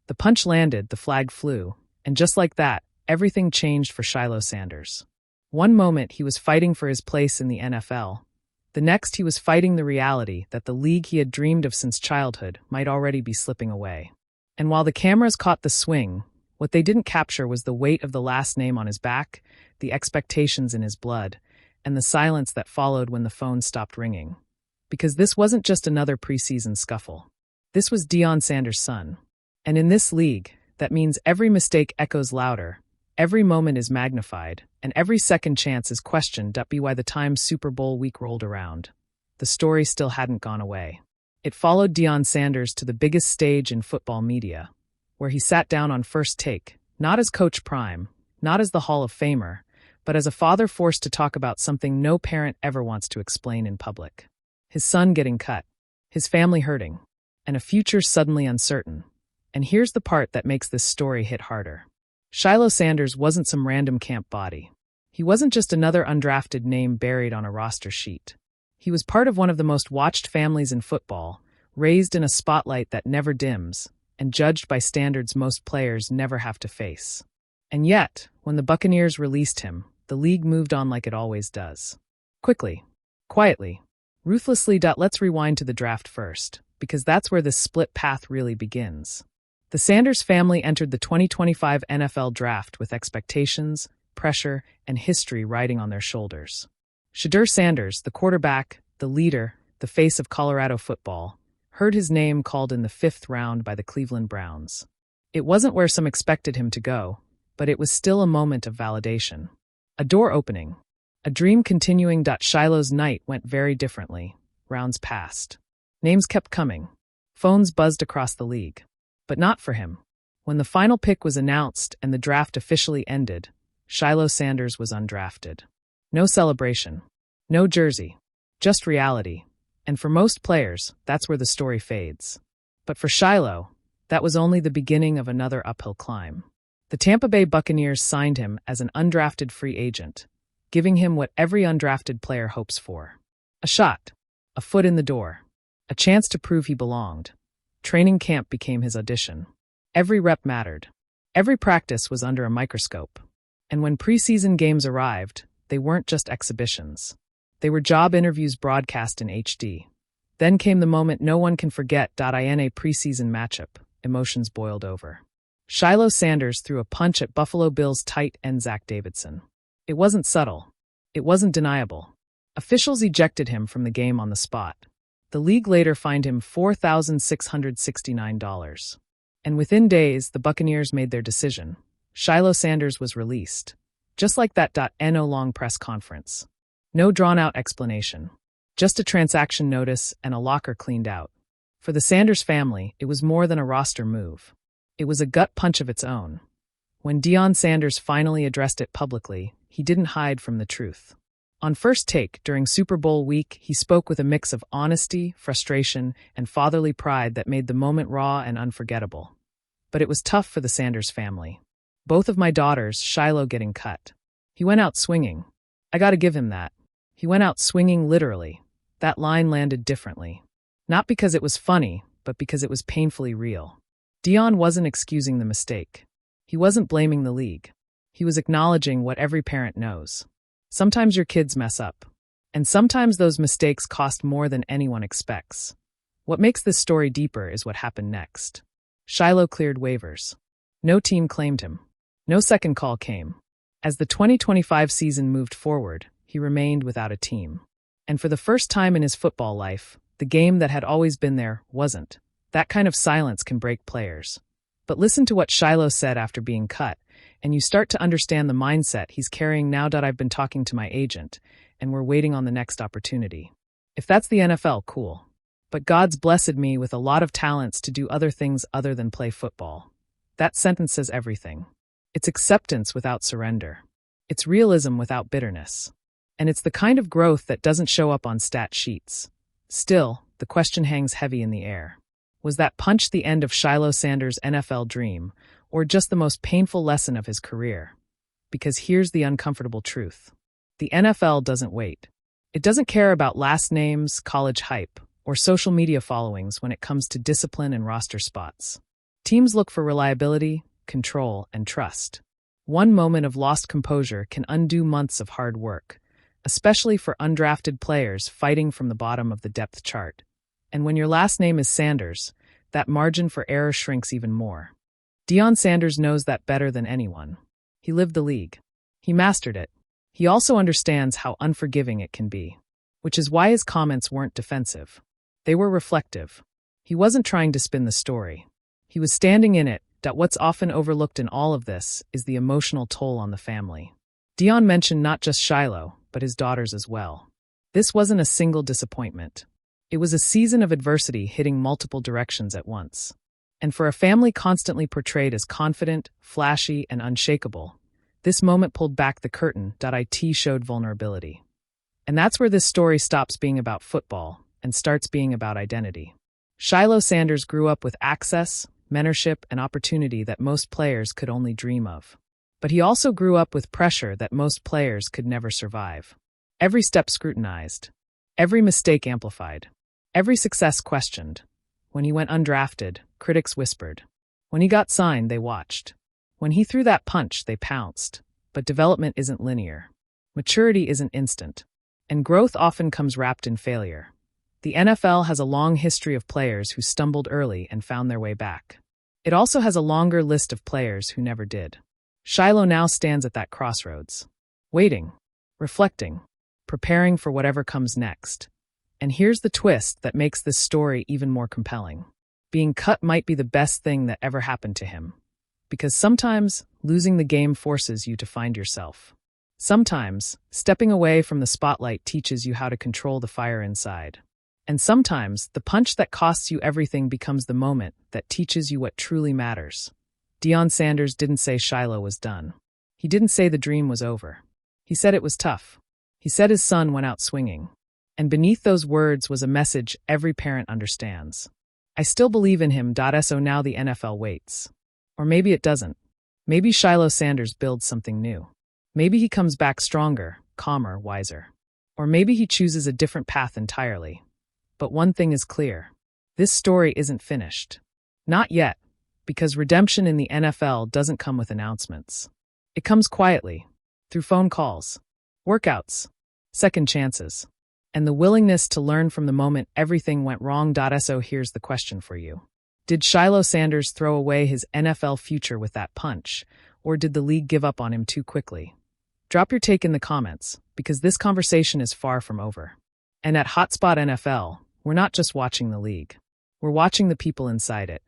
The punch landed, the flag flew, and just like that, everything changed for Shilo Sanders. One moment he was fighting for his place in the NFL. The next he was fighting the reality that the league he had dreamed of since childhood might already be slipping away. And while the cameras caught the swing, what they didn't capture was the weight of the last name on his back, the expectations in his blood, and the silence that followed when the phone stopped ringing. Because this wasn't just another preseason scuffle. This was Deion Sanders' son. And in this league, that means every mistake echoes louder, every moment is magnified, and every second chance is questioned. By the time Super Bowl week rolled around, the story still hadn't gone away. It followed Deion Sanders to the biggest stage in football media, where he sat down on First Take, not as Coach Prime, not as the Hall of Famer, but as a father forced to talk about something no parent ever wants to explain in public. His son getting cut, his family hurting, and a future suddenly uncertain. And here's the part that makes this story hit harder. Shilo Sanders wasn't some random camp body. He wasn't just another undrafted name buried on a roster sheet. He was part of one of the most watched families in football, raised in a spotlight that never dims, and judged by standards most players never have to face. And yet, when the Buccaneers released him, the league moved on like it always does. Quickly, quietly, ruthlessly. Let's rewind to the draft first, because that's where this split path really begins. The Sanders family entered the 2025 NFL Draft with expectations, pressure, and history riding on their shoulders. Shilo Sanders, the quarterback, the leader, the face of Colorado football, heard his name called in the 5th round by the Cleveland Browns. It wasn't where some expected him to go, but it was still a moment of validation. A door opening. A dream continuing. Shilo's night went very differently. Rounds passed. Names kept coming. Phones buzzed across the league. But not for him. When the final pick was announced and the draft officially ended, Shilo Sanders was undrafted. No celebration. No jersey. Just reality. And for most players, that's where the story fades. But for Shilo, that was only the beginning of another uphill climb. The Tampa Bay Buccaneers signed him as an undrafted free agent, giving him what every undrafted player hopes for. A shot. A foot in the door. A chance to prove he belonged. Training camp became his audition. Every rep mattered. Every practice was under a microscope. And when preseason games arrived, they weren't just exhibitions. They were job interviews broadcast in HD. Then came the moment no one can forget. In a preseason matchup, emotions boiled over. Shilo Sanders threw a punch at Buffalo Bills tight end Zach Davidson. It wasn't subtle. It wasn't deniable. Officials ejected him from the game on the spot. The league later fined him $4,669. And within days, the Buccaneers made their decision. Shilo Sanders was released. Just like that. No long press conference. No drawn-out explanation. Just a transaction notice and a locker cleaned out. For the Sanders family, it was more than a roster move. It was a gut punch of its own. When Deion Sanders finally addressed it publicly, he didn't hide from the truth. On First Take, during Super Bowl week, he spoke with a mix of honesty, frustration, and fatherly pride that made the moment raw and unforgettable. But it was tough for the Sanders family. Both of my daughters, Shilo getting cut. He went out swinging. I gotta give him that. He went out swinging literally. That line landed differently. Not because it was funny, but because it was painfully real. Deion wasn't excusing the mistake. He wasn't blaming the league. He was acknowledging what every parent knows. Sometimes your kids mess up. And sometimes those mistakes cost more than anyone expects. What makes this story deeper is what happened next. Shilo cleared waivers. No team claimed him. No second call came. As the 2025 season moved forward, he remained without a team. And for the first time in his football life, the game that had always been there wasn't. That kind of silence can break players. But listen to what Shilo said after being cut, and you start to understand the mindset he's carrying now. I've been talking to my agent, and we're waiting on the next opportunity. If that's the NFL, cool. But God's blessed me with a lot of talents to do other things other than play football. That sentence says everything. It's acceptance without surrender. It's realism without bitterness. And it's the kind of growth that doesn't show up on stat sheets. Still, the question hangs heavy in the air. Was that punch the end of Shilo Sanders' NFL dream, or just the most painful lesson of his career? Because here's the uncomfortable truth. The NFL doesn't wait. It doesn't care about last names, college hype, or social media followings when it comes to discipline and roster spots. Teams look for reliability, control, and trust. One moment of lost composure can undo months of hard work, especially for undrafted players fighting from the bottom of the depth chart. And when your last name is Sanders, that margin for error shrinks even more. Deion Sanders knows that better than anyone. He lived the league. He mastered it. He also understands how unforgiving it can be, which is why his comments weren't defensive. They were reflective. He wasn't trying to spin the story. He was standing in it. What's often overlooked in all of this is the emotional toll on the family. Deion mentioned not just Shilo, but his daughters as well. This wasn't a single disappointment. It was a season of adversity hitting multiple directions at once. And for a family constantly portrayed as confident, flashy, and unshakable, this moment pulled back the curtain. It showed vulnerability. And that's where this story stops being about football and starts being about identity. Shilo Sanders grew up with access, mentorship, and opportunity that most players could only dream of. But he also grew up with pressure that most players could never survive. Every step scrutinized. Every mistake amplified. Every success questioned. When he went undrafted, critics whispered. When he got signed, they watched. When he threw that punch, they pounced. But development isn't linear. Maturity isn't instant. And growth often comes wrapped in failure. The NFL has a long history of players who stumbled early and found their way back. It also has a longer list of players who never did. Shilo now stands at that crossroads. Waiting. Reflecting. Preparing for whatever comes next. And here's the twist that makes this story even more compelling. Being cut might be the best thing that ever happened to him. Because sometimes, losing the game forces you to find yourself. Sometimes, stepping away from the spotlight teaches you how to control the fire inside. And sometimes, the punch that costs you everything becomes the moment that teaches you what truly matters. Deion Sanders didn't say Shilo was done. He didn't say the dream was over. He said it was tough. He said his son went out swinging. And beneath those words was a message every parent understands. I still believe in him. So now the NFL waits. Or maybe it doesn't. Maybe Shilo Sanders builds something new. Maybe he comes back stronger, calmer, wiser. Or maybe he chooses a different path entirely. But one thing is clear. This story isn't finished. Not yet, because redemption in the NFL doesn't come with announcements. It comes quietly, through phone calls, workouts, second chances, and the willingness to learn from the moment everything went wrong. So here's the question for you. Did Shilo Sanders throw away his NFL future with that punch, or did the league give up on him too quickly? Drop your take in the comments, because this conversation is far from over. And at Hotspot NFL, we're not just watching the league. We're watching the people inside it.